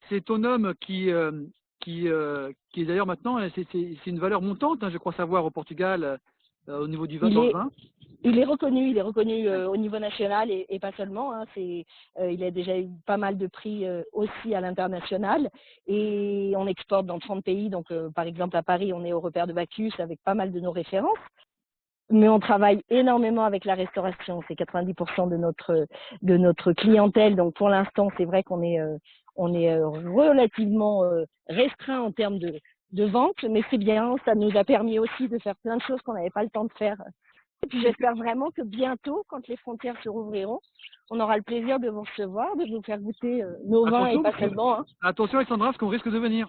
c'est ton homme qui est d'ailleurs maintenant, c'est une valeur montante, hein, je crois savoir, au Portugal, au niveau du vin, dans le vin. Il est reconnu au niveau national et pas seulement. Hein, il a déjà eu pas mal de prix aussi à l'international et on exporte dans 30 pays. Donc, par exemple, à Paris, on est au repère de Bacchus avec pas mal de nos références. Mais on travaille énormément avec la restauration. C'est 90% de notre clientèle. Donc, pour l'instant, c'est vrai qu'on est relativement restreint en termes de vente, mais c'est bien. Ça nous a permis aussi de faire plein de choses qu'on n'avait pas le temps de faire. Et puis j'espère vraiment que bientôt, quand les frontières se rouvriront, on aura le plaisir de vous recevoir, de vous faire goûter nos vins et pas seulement. Hein. Attention Alexandra, parce qu'on risque de venir.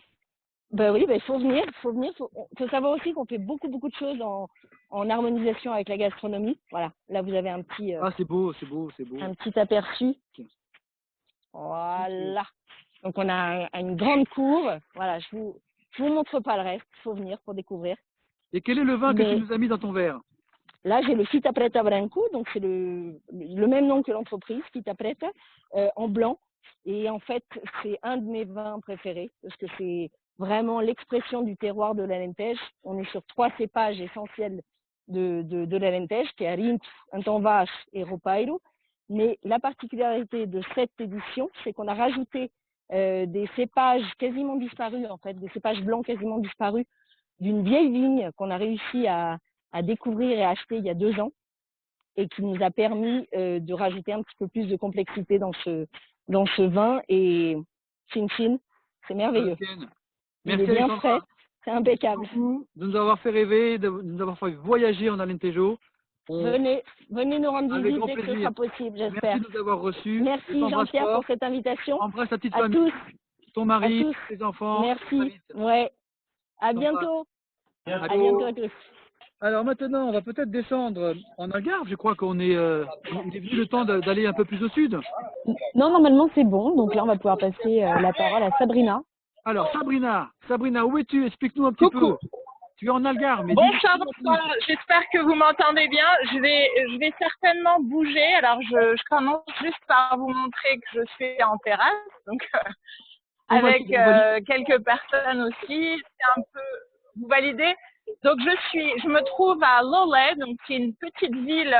Ben oui, il faut venir. Faut savoir aussi qu'on fait beaucoup de choses en harmonisation avec la gastronomie. Voilà, là vous avez un petit. C'est beau. Un petit aperçu. Voilà. Donc on a une grande cour. Voilà, je vous montre pas le reste. Il faut venir pour découvrir. Et quel est le vin que tu nous as mis dans ton verre? Là, j'ai le Fita Preta Branco, donc c'est le même nom que l'entreprise, Fita Preta, en blanc. Et en fait, c'est un de mes vins préférés parce que c'est vraiment l'expression du terroir de l'Alentejo. On est sur 3 cépages essentiels de l'Alentejo, qui est Arinto, Antonvache et Ropairo. Mais la particularité de cette édition, c'est qu'on a rajouté des cépages quasiment disparus, en fait, des cépages blancs quasiment disparus d'une vieille vigne qu'on a réussi à découvrir et à acheter il y a 2 ans et qui nous a permis de rajouter un petit peu plus de complexité dans ce vin. Et chin, c'est merveilleux. Merci Il est bien Alexandra. frais, c'est impeccable. De nous avoir fait rêver, de nous avoir fait voyager en Alentejo. Venez nous rendre Avec visite grand dès que ce plaisir. sera possible, j'espère. Merci de nous avoir reçus. Merci Jean-Pierre pour cette invitation. Embrasse ta petite à famille, tous. ton mari, À tous. tes enfants. Merci. Ouais. À bientôt. À bientôt à tous. Alors maintenant, on va peut-être descendre en Algarve. Je crois qu'on est, il est venu le temps d'aller un peu plus au sud. Non, normalement c'est bon. Donc là, on va pouvoir passer la parole à Sabrina. Alors Sabrina, où es-tu? Explique-nous un petit peu. Tu es en Algarve. Mais bonsoir. J'espère que vous m'entendez bien. Je vais certainement bouger. Alors je commence juste par vous montrer que je suis en terrasse, donc avec quelques personnes aussi. C'est un peu, vous validez? Donc je me trouve à Lolé, donc qui est une petite ville,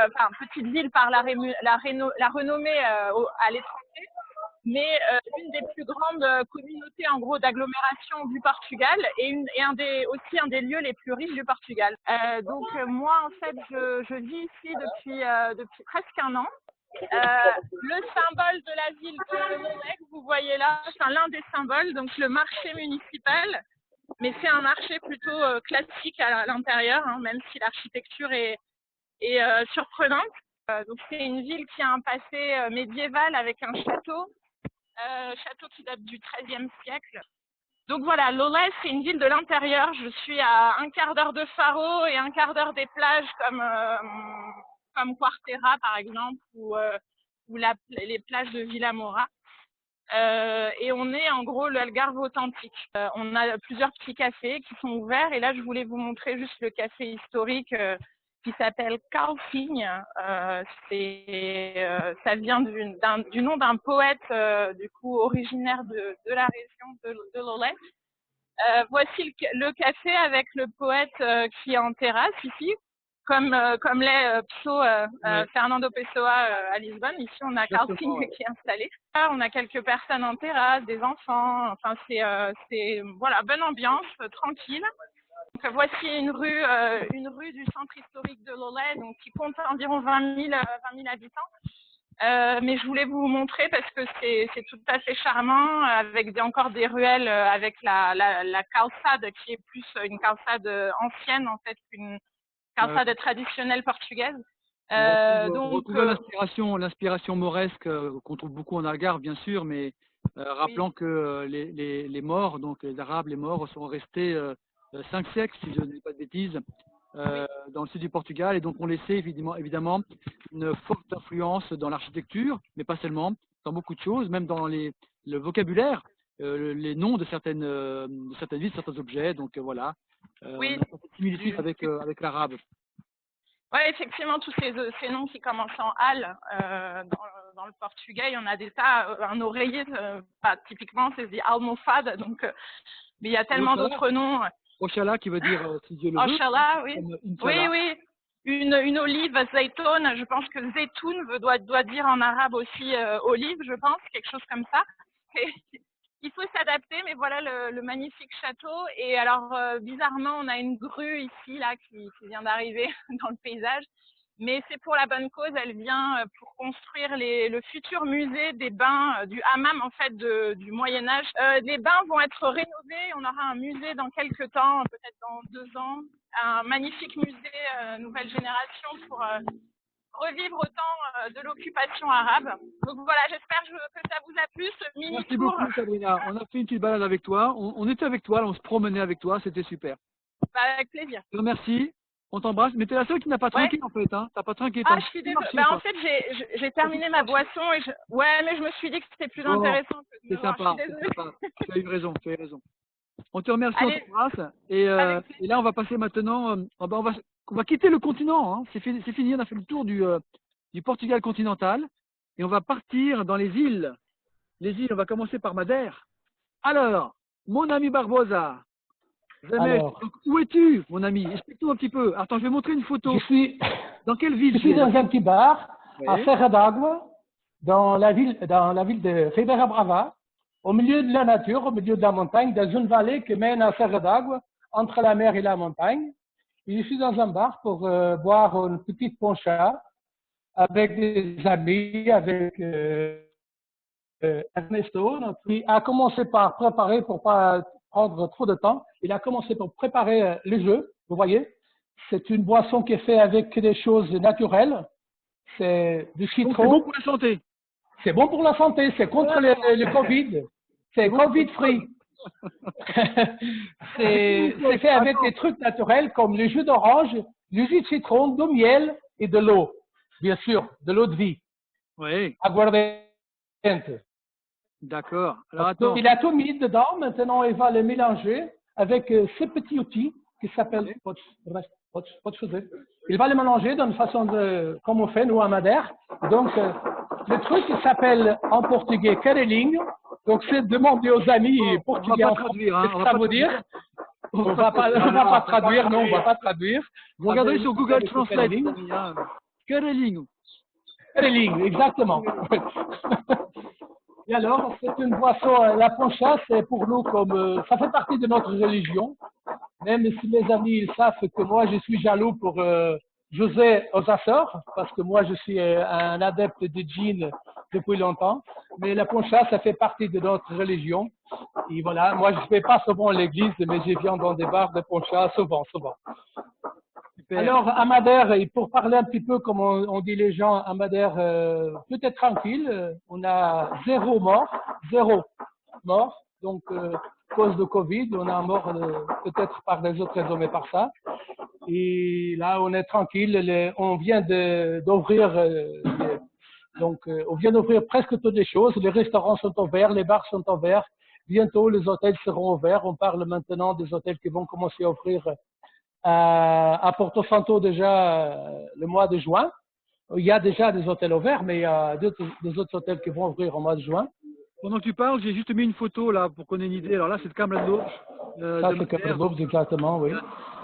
par la renommée à l'étranger, mais une des plus grandes communautés en gros d'agglomération du Portugal et aussi un des lieux les plus riches du Portugal. Donc moi en fait je vis ici depuis presque 1 an. Le symbole de la ville de Lolé que vous voyez là, c'est l'un des symboles, donc le marché municipal. Mais c'est un marché plutôt classique à l'intérieur, hein, même si l'architecture est surprenante. Donc c'est une ville qui a un passé médiéval avec un château qui date du XIIIe siècle. Donc voilà, Lolé, c'est une ville de l'intérieur. Je suis à 1/4 d'heure de Faro et 1/4 d'heure des plages comme Quarteira par exemple, ou les plages de Vilamora. Et on est en gros le Algarve authentique. On a plusieurs petits cafés qui sont ouverts et là je voulais vous montrer juste le café historique qui s'appelle Carlsing. Ça vient du nom d'un poète du coup originaire de la région de Lolé. Voici le café avec le poète qui est en terrasse ici. Comme l'est Fernando Pessoa à Lisbonne, ici on a Carlsing qui est installé. Là, on a quelques personnes en terrasse, des enfants. Enfin c'est voilà, bonne ambiance, tranquille. Donc, voici une rue du centre historique de Lolé, donc qui compte environ 20 000 habitants. Mais je voulais vous montrer parce que c'est tout à fait charmant, avec encore des ruelles, avec la calçade qui est plus une calçade ancienne en fait qu'une calçade traditionnelle portugaise. On retrouve l'inspiration mauresque qu'on trouve beaucoup en Algarve, bien sûr, mais rappelant que les morts, donc les Arabes, les morts, sont restés 5 siècles, si je ne dis pas de bêtises, dans le sud du Portugal, et donc ont laissé évidemment une forte influence dans l'architecture, mais pas seulement, dans beaucoup de choses, même dans le vocabulaire, les noms de certaines villes, certains objets. Donc voilà, oui, on a cette similitude avec l'arabe. Oui, effectivement, tous ces noms qui commencent en al dans le portugais, il y en a des tas. Un oreiller, typiquement, c'est dit almofada, donc mais il y a tellement d'autres noms. Oxalá qui veut dire si Dieu le veut. Oxalá, oui. Oui. une olive, zaytoun, je pense que zaytoun doit dire en arabe aussi olive, je pense, quelque chose comme ça. Et il faut s'adapter, mais voilà le magnifique château. Et alors, bizarrement, on a une grue ici, là, qui vient d'arriver dans le paysage. Mais c'est pour la bonne cause, elle vient pour construire le futur musée des bains, du hammam en fait du Moyen-Âge. Les bains vont être rénovés, on aura un musée dans quelques temps, peut-être dans 2 ans, un magnifique musée nouvelle génération pour revivre au temps de l'occupation arabe. Donc voilà, j'espère que ça vous a plu ce mini-tour. Merci beaucoup Sabrina, on a fait une petite balade avec toi, on était avec toi, là, on se promenait avec toi, c'était super. Bah, avec plaisir. Merci. On t'embrasse, mais t'es la seule qui n'a pas trinqué en fait, hein. T'as pas trinqué. Ah, je suis désolée. Bah, en fait, j'ai terminé ma boisson et ouais, mais je me suis dit que c'était plus intéressant que de c'est sympa, je suis désolée. Tu as eu raison, tu as eu raison. On te remercie, on t'embrasse. Et là, on va passer maintenant, on va quitter le continent, hein. C'est fini, on a fait le tour du Portugal continental et on va partir dans les îles. Les îles, on va commencer par Madère. Alors, mon ami Barbosa, Alors, donc, où es-tu, mon ami? Explique-nous un petit peu. Attends, je vais montrer une photo. Dans quelle ville? Je suis dans un petit bar à Oui. Serra d'Água, dans la ville de Ribeira Brava, au milieu de la nature, au milieu de la montagne, dans une vallée qui mène à Serra d'Água, entre la mer et la montagne. Et je suis dans un bar pour boire une petite poncha avec des amis, avec Ernesto. Il a commencé par préparer pour pas prendre trop de temps. Il a commencé par préparer le jeu. Vous voyez, c'est une boisson qui est faite avec des choses naturelles. C'est du citron. C'est bon pour la santé. C'est bon pour la santé. C'est contre le Covid. C'est Covid-free. c'est fait avec des trucs naturels comme le jus d'orange, le jus de citron, du miel et de l'eau. Bien sûr, de l'eau de vie. Oui. Aguardiente. D'accord. Alors attends. Donc, il a tout mis dedans. Maintenant, il va le mélanger avec ces petits outils qui s'appellent. Il va le mélanger d'une façon comme on fait nous à Madère. Donc, le truc il s'appelle en portugais carelinho. Donc, c'est demander aux amis portugais en français ce que ça veut dire. On ne va pas traduire, non, on ne va pas traduire. Vous regardez sur Google Translate. Carelinho. Carelinho, exactement. Et alors, c'est une boisson, la poncha, c'est pour nous comme, ça fait partie de notre religion. Même si mes amis ils savent que moi, je suis jaloux pour José aux Açores, parce que moi, je suis un adepte de gin depuis longtemps. Mais la poncha, ça fait partie de notre religion. Et voilà, moi, je ne vais pas souvent à l'église, mais je viens dans des bars de poncha souvent. Super. Alors, à Madère, et pour parler un petit peu comme on dit les gens à Madère, peut-être tranquille, on a 0 mort. Donc, à cause de Covid, on a mort peut-être par des autres raisons, mais par ça. Et là, on est tranquille. On vient d'ouvrir, on vient d'ouvrir presque toutes les choses. Les restaurants sont ouverts, les bars sont ouverts. Bientôt, les hôtels seront ouverts. On parle maintenant des hôtels qui vont commencer à ouvrir à Porto Santo déjà le mois de juin. Il y a déjà des hôtels ouverts, mais il y a des autres hôtels qui vont ouvrir au mois de juin. Pendant que tu parles, j'ai juste mis une photo là pour qu'on ait une idée. Alors là, c'est le Cambrado. Ça, c'est Cambrado, exactement, oui.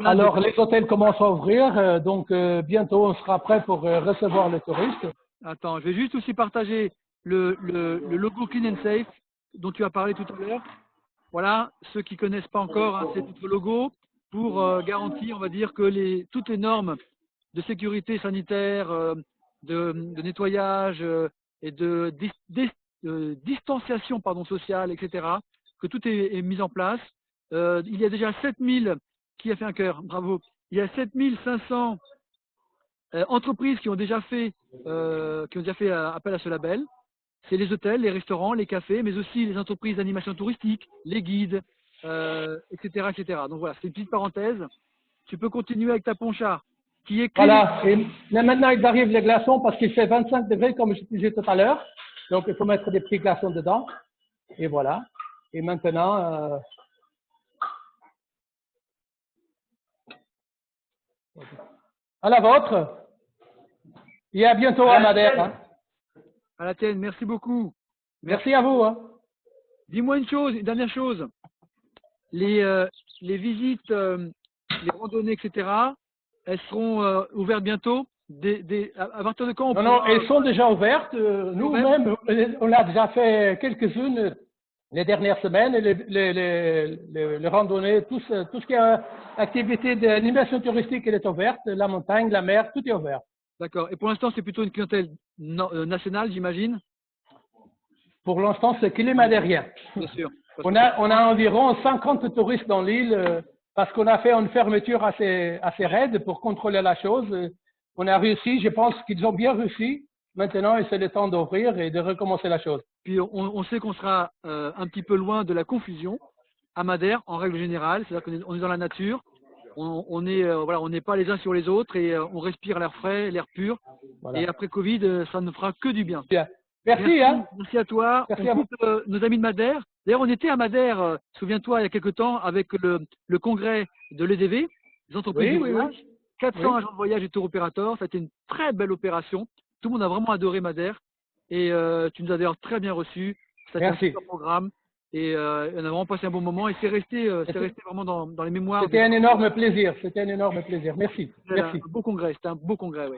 Alors, les hôtels commencent à ouvrir, donc bientôt, on sera prêt pour recevoir les touristes. Attends, je vais juste aussi partager le logo Clean and Safe dont tu as parlé tout à l'heure. Voilà, ceux qui ne connaissent pas encore, hein, c'est notre logo pour garantir, on va dire, que toutes les normes de sécurité sanitaire, de nettoyage et de distanciation sociale, etc., que tout est mis en place. Il y a déjà 7000, qui a fait un cœur, bravo, il y a 7500 entreprises qui ont déjà fait appel à ce label. C'est les hôtels, les restaurants, les cafés, mais aussi les entreprises d'animation touristique, les guides, etc., etc. Donc voilà, c'est une petite parenthèse. Tu peux continuer avec ta poncha, qui est... Voilà, et là, maintenant il arrive les glaçons parce qu'il fait 25 degrés comme je disais tout à l'heure. Donc il faut mettre des petits glaçons dedans. Et voilà. Et maintenant... à la vôtre. Et à bientôt à Madère. Hein. À la tienne, merci beaucoup. Merci à vous. Hein. Dis-moi une dernière chose. Les visites, les randonnées, etc., elles seront ouvertes bientôt. À partir de quand on Non, elles sont déjà ouvertes. Nous-mêmes, on a déjà fait quelques-unes les dernières semaines. Les randonnées, tout ce qui est activité d'animation touristique, elle est ouverte. La montagne, la mer, tout est ouvert. D'accord. Et pour l'instant, c'est plutôt une clientèle nationale, j'imagine? Pour l'instant, c'est climatérien. Bien sûr. On a environ 50 touristes dans l'île parce qu'on a fait une fermeture assez raide pour contrôler la chose. On a réussi, je pense qu'ils ont bien réussi. Maintenant, c'est le temps d'ouvrir et de recommencer la chose. Puis on sait qu'on sera un petit peu loin de la confusion à Madère, en règle générale. C'est-à-dire qu'on est dans la nature. On n'est pas les uns sur les autres et on respire l'air frais, l'air pur. Voilà. Et après Covid, ça ne fera que du bien. Merci, hein. Merci à toi. Merci on coupe nos amis de Madère. D'ailleurs, on était à Madère, souviens-toi, il y a quelque temps, avec le congrès de l'EDV, les entreprises de voyage. 400 agents de voyage et tour opérateurs. Ça a été une très belle opération. Tout le monde a vraiment adoré Madère. Et tu nous as d'ailleurs très bien reçus. C'était un super programme. Et on a vraiment passé un bon moment. Et c'est resté vraiment dans les mémoires. C'était un énorme plaisir. Merci. Merci. Un beau congrès. C'était un beau congrès, oui.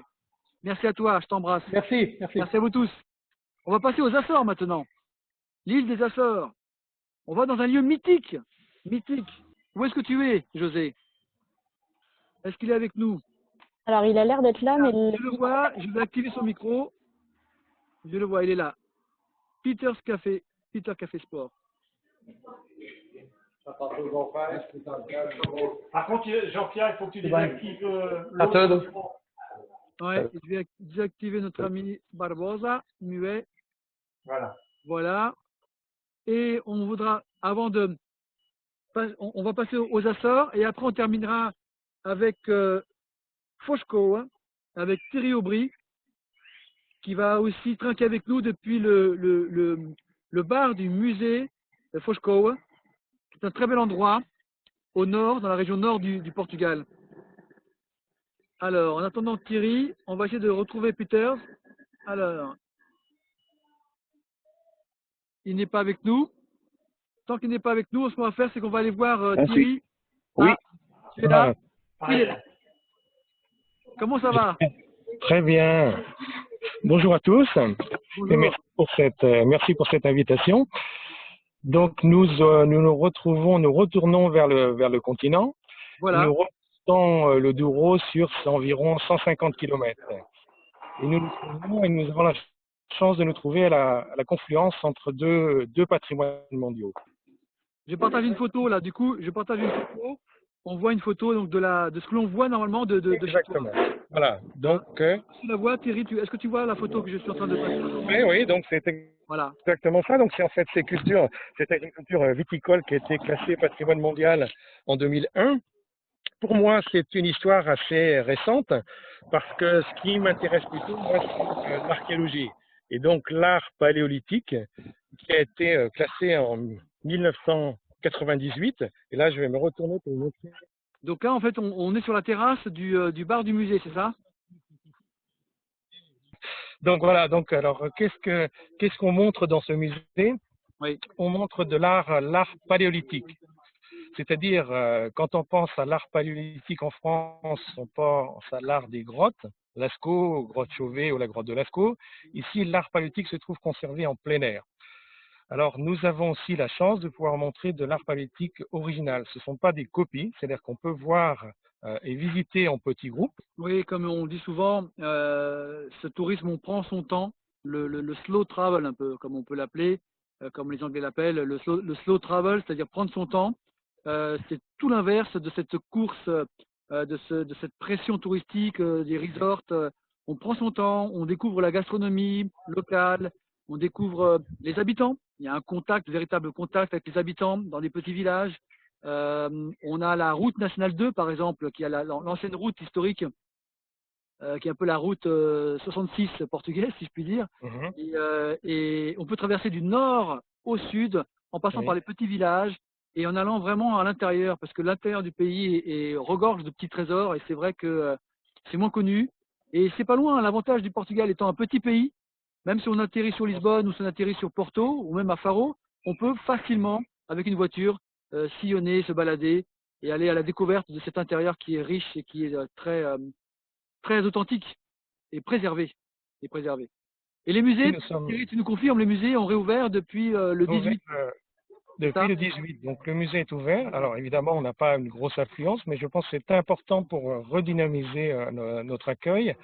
Merci à toi. Je t'embrasse. Merci. Merci à vous tous. On va passer aux Açores maintenant. L'île des Açores. On va dans un lieu mythique. Mythique. Où est-ce que tu es, José? Est-ce qu'il est avec nous? Alors, il a l'air d'être là, mais... Je le vois, je vais activer son micro. Je le vois, il est là. Peter Café Sport. Par contre, Jean-Pierre, il faut que tu désactives l'autre micro. Ouais, je vais désactiver notre ami Barbosa, muet. Voilà. Et on voudra, on va passer aux Açores et après on terminera avec Fosco, avec Thierry Aubry, qui va aussi trinquer avec nous depuis le bar du musée de Fosco. C'est un très bel endroit au nord, dans la région nord du Portugal. Alors, en attendant Thierry, on va essayer de retrouver Peter. Alors, il n'est pas avec nous. Tant qu'il n'est pas avec nous, ce qu'on va faire, c'est qu'on va aller voir Thierry. Oui. Tu es là? Il est là. Comment ça va? Très bien. Bonjour à tous. Bonjour. Et merci pour cette invitation. Donc nous retournons vers le continent. Voilà. Nous remontons le Douro sur environ 150 km. Et nous avons la chance de nous trouver à la confluence entre deux patrimoines mondiaux. Je partage une photo là. Du coup, je partage une photo. On voit une photo donc de ce que l'on voit normalement de Exactement. Voilà. Donc. Tu la vois, Thierry? Est-ce que tu vois la photo que je suis en train de passer? Oui. Donc c'est exactement ça. Donc c'est en fait cette agriculture viticole qui a été classée patrimoine mondial en 2001. Pour moi, c'est une histoire assez récente parce que ce qui m'intéresse plutôt, moi, c'est l'archéologie et donc l'art paléolithique qui a été classé en 1998. Et là, je vais me retourner pour vous montrer. Donc là, en fait, on est sur la terrasse du bar du musée, c'est ça? Donc voilà. Donc alors, qu'est-ce qu'on montre dans ce musée? Oui. On montre de l'art paléolithique. C'est-à-dire, quand on pense à l'art paléolithique en France, on pense à l'art des grottes, Lascaux, grotte Chauvet ou la grotte de Lascaux. Ici, l'art paléolithique se trouve conservé en plein air. Alors, nous avons aussi la chance de pouvoir montrer de l'art paléolithique original. Ce ne sont pas des copies, c'est-à-dire qu'on peut voir et visiter en petits groupes. Oui, comme on dit souvent, ce tourisme, on prend son temps, le slow travel un peu, comme on peut l'appeler, comme les Anglais l'appellent, le slow travel, c'est-à-dire prendre son temps. C'est tout l'inverse de cette course, de cette pression touristique, des resorts. On prend son temps, on découvre la gastronomie locale, on découvre les habitants. Il y a un véritable contact avec les habitants dans des petits villages. On a la route nationale 2, par exemple, qui a l'ancienne route historique, qui est un peu la route 66 portugaise, si je puis dire. Et on peut traverser du nord au sud en passant par les petits villages et en allant vraiment à l'intérieur, parce que l'intérieur du pays regorge de petits trésors et c'est vrai que c'est moins connu. Et c'est pas loin, l'avantage du Portugal étant un petit pays, même si on atterrit sur Lisbonne ou si on atterrit sur Porto ou même à Faro, on peut facilement, avec une voiture, sillonner, se balader et aller à la découverte de cet intérieur qui est riche et qui est très authentique et préservé. Et les musées, Thierry, tu nous confirmes, les musées ont réouvert depuis le 18. Depuis le 18. Donc le musée est ouvert. Alors évidemment, on n'a pas une grosse affluence, mais je pense que c'est important pour redynamiser notre accueil.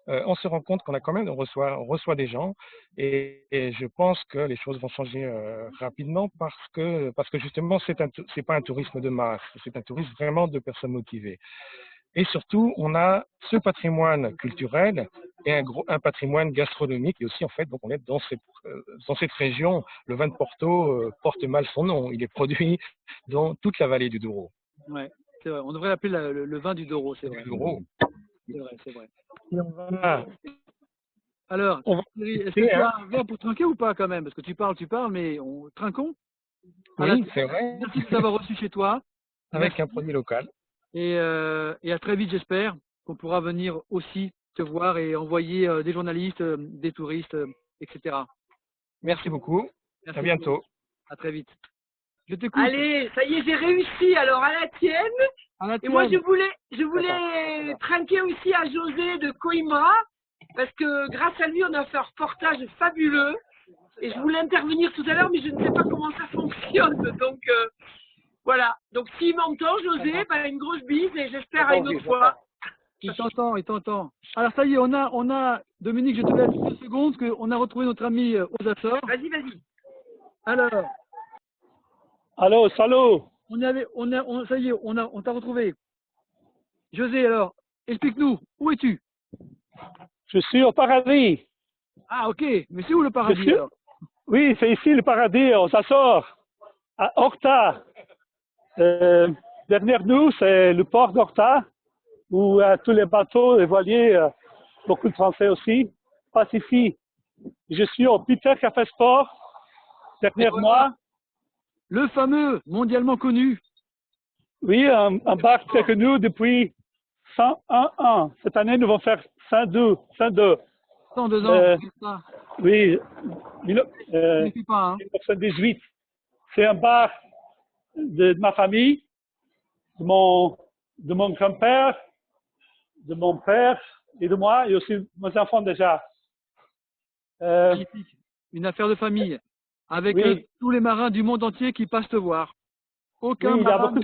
On se rend compte qu'on a quand même, on reçoit des gens et je pense que les choses vont changer rapidement parce que justement, c'est pas un tourisme de masse, c'est un tourisme vraiment de personnes motivées. Et surtout, on a ce patrimoine culturel et un patrimoine gastronomique. Et aussi, en fait, donc on est dans cette région. Le vin de Porto porte mal son nom. Il est produit dans toute la vallée du Douro. Ouais, c'est vrai. On devrait l'appeler le vin du Douro, c'est vrai. C'est vrai. Et on va... Alors, est-ce que tu as un verre pour trinquer ou pas quand même? Parce que tu parles, mais trinquons. Oui, c'est vrai. Merci de t'avoir reçu chez toi. Avec un produit local. Et à très vite, j'espère qu'on pourra venir aussi te voir et envoyer des journalistes, des touristes, etc. Merci beaucoup. À bientôt. À très vite. Je t'écoute. Allez, ça y est, j'ai réussi. Alors, à la tienne. Et moi, je voulais trinquer aussi à José de Coimbra, parce que grâce à lui, on a fait un reportage fabuleux. Et je voulais intervenir tout à l'heure, mais je ne sais pas comment ça fonctionne. Donc, voilà. Donc, s'il m'entend, José, une grosse bise et j'espère à une autre fois. Il t'entend. Alors, ça y est, on a, Dominique, je te laisse 2 secondes, qu'on a retrouvé notre ami aux Açores. Vas-y. Alors. Allô, salut. Ça y est, on t'a retrouvé. José, alors, explique-nous, où es-tu? Je suis au paradis. Ah, ok. Mais c'est où le paradis alors? Oui, c'est ici le paradis, aux Açores, à Horta. Derrière nous, c'est le port d'Horta, où tous les bateaux, les voiliers, beaucoup de Français aussi, passent ici. Je suis au Peter Café Sport, derrière moi. Le fameux, mondialement connu. Oui, un bar très connu depuis 101 ans. Cette année, nous allons faire 102 ans. Oui, 1918. C'est un bar de ma famille, de mon grand-père, de mon père et de moi, et aussi mes enfants déjà. Magnifique. Une affaire de famille, avec tous les marins du monde entier qui passent te voir. Aucun marin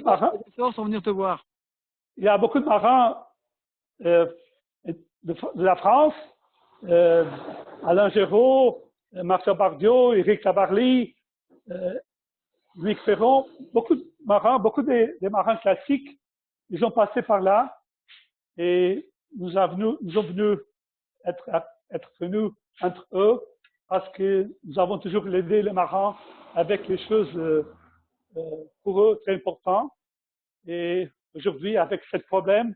sans venir te voir. Il y a beaucoup de marins de la France, Alain Géraud, Marcel Bardiot, Éric Tabarly, Louis Ferron, beaucoup de marins, des marins classiques, ils ont passé par là et nous sommes venus être venus entre eux parce que nous avons toujours aidé les marins avec les choses pour eux très importantes. Et aujourd'hui, avec ce problème,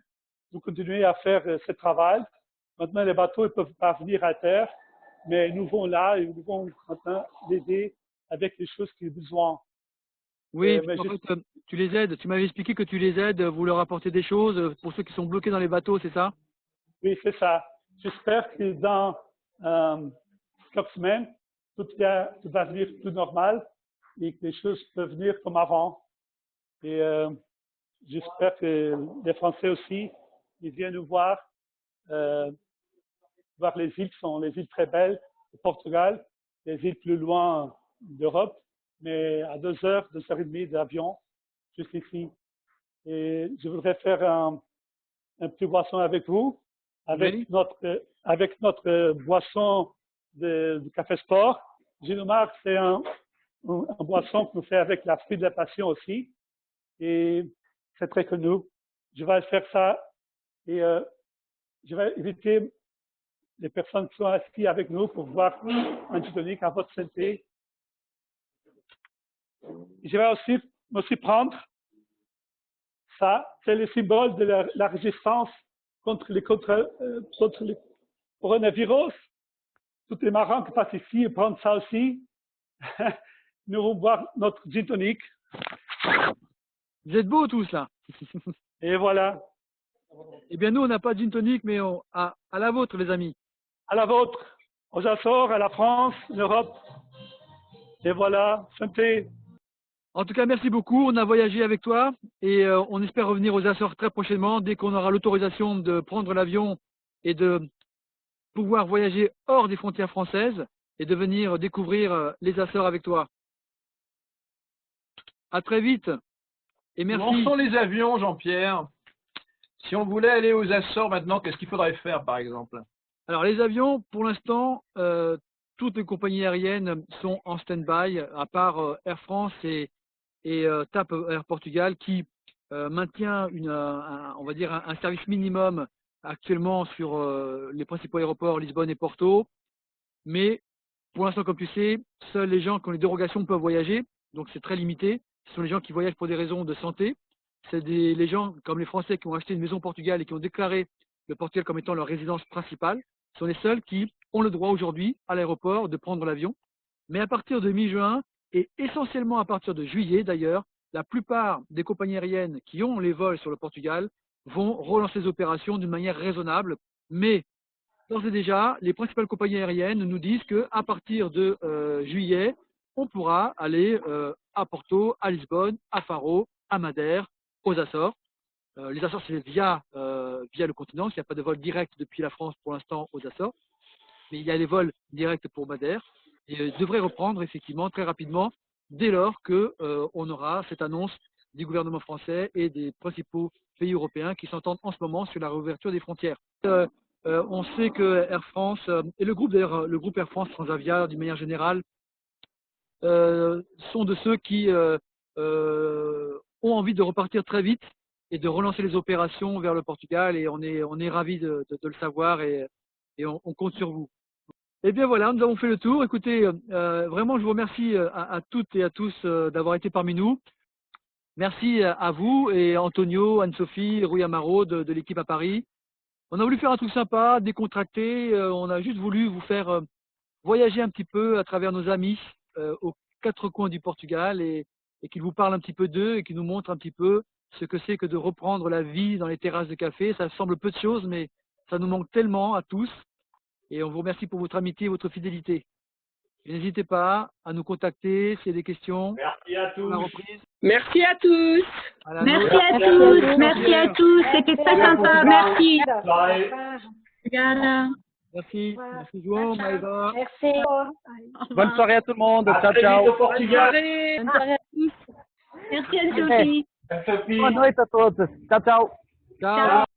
nous continuons à faire ce travail. Maintenant, les bateaux ne peuvent pas venir à terre, mais nous vont là et nous vont maintenant l'aider avec les choses qu'ils ont besoin. Oui, en fait, tu les aides. Tu m'avais expliqué que tu les aides, vous leur apportez des choses pour ceux qui sont bloqués dans les bateaux, c'est ça? Oui, c'est ça. J'espère que dans quelques semaines, tout va devenir plus normal et que les choses peuvent venir comme avant. Et j'espère que les Français aussi, ils viennent nous voir les îles qui sont les îles très belles du Portugal, les îles plus loin d'Europe, mais à 2 heures, 2h30 d'avion, juste ici. Et je voudrais faire un petit boisson avec vous, avec notre boisson de Café Sport. Ginomar, c'est un boisson qu'on fait avec la fruit de la passion aussi. Et c'est très connu. Je vais faire ça et je vais inviter les personnes qui sont assises avec nous pour boire un gin tonic à votre santé. Je vais aussi prendre ça, c'est le symbole de la résistance contre le coronavirus. Tous les marins qui passent ici prennent ça aussi. Nous allons boire notre gin tonic. Vous êtes beaux tous là. Et voilà. Eh bien, nous, on n'a pas de gin tonic, mais à la vôtre, les amis. À la vôtre, aux Açores, à la France, l'Europe. Et voilà, santé. En tout cas, merci beaucoup. On a voyagé avec toi et on espère revenir aux Açores très prochainement dès qu'on aura l'autorisation de prendre l'avion et de pouvoir voyager hors des frontières françaises et de venir découvrir les Açores avec toi. À très vite et merci. Lançons les avions, Jean-Pierre. Si on voulait aller aux Açores maintenant, qu'est-ce qu'il faudrait faire, par exemple? Alors, les avions, pour l'instant, toutes les compagnies aériennes sont en stand-by, à part Air France et TAP Air Portugal, qui maintient on va dire un service minimum actuellement sur les principaux aéroports Lisbonne et Porto. Mais pour l'instant, comme tu sais, seuls les gens qui ont les dérogations peuvent voyager, donc c'est très limité. Ce sont les gens qui voyagent pour des raisons de santé. C'est les gens comme les Français qui ont acheté une maison au Portugal et qui ont déclaré le Portugal comme étant leur résidence principale. Ce sont les seuls qui ont le droit aujourd'hui à l'aéroport de prendre l'avion. Mais à partir de mi-juin, et essentiellement à partir de juillet d'ailleurs, la plupart des compagnies aériennes qui ont les vols sur le Portugal vont relancer les opérations d'une manière raisonnable. Mais d'ores et déjà, les principales compagnies aériennes nous disent qu'à partir de juillet, on pourra aller à Porto, à Lisbonne, à Faro, à Madère, aux Açores. Les Açores, c'est via le continent. Il n'y a pas de vol direct depuis la France pour l'instant aux Açores. Mais il y a des vols directs pour Madère. Et devrait reprendre effectivement très rapidement dès lors qu'on aura cette annonce du gouvernement français et des principaux pays européens qui s'entendent en ce moment sur la réouverture des frontières. On sait que Air France, et le groupe d'ailleurs, le groupe Air France Transavia d'une manière générale, sont de ceux qui ont envie de repartir très vite et de relancer les opérations vers le Portugal, et on est ravis de le savoir et on compte sur vous. Eh bien voilà, nous avons fait le tour. Écoutez, vraiment je vous remercie à toutes et à tous d'avoir été parmi nous. Merci à vous et Antonio, Anne-Sophie, Rui Amaro de l'équipe à Paris. On a voulu faire un truc sympa, décontracté, on a juste voulu vous faire voyager un petit peu à travers nos amis aux quatre coins du Portugal et qu'ils vous parlent un petit peu d'eux et qu'ils nous montrent un petit peu ce que c'est que de reprendre la vie dans les terrasses de café. Ça semble peu de choses, mais ça nous manque tellement à tous. Et on vous remercie pour votre amitié et votre fidélité. Et n'hésitez pas à nous contacter s'il y a des questions. Merci à tous. Merci à tous. Merci à tous. Merci à tous. C'était très sympa. Merci. Merci. Merci João, Maëva. Merci. Bonne soirée à tout le monde. Ciao, ciao. Bonne soirée à tous. Merci Anne-Sophie. Boa noite a todos. Ciao, ciao. Ciao.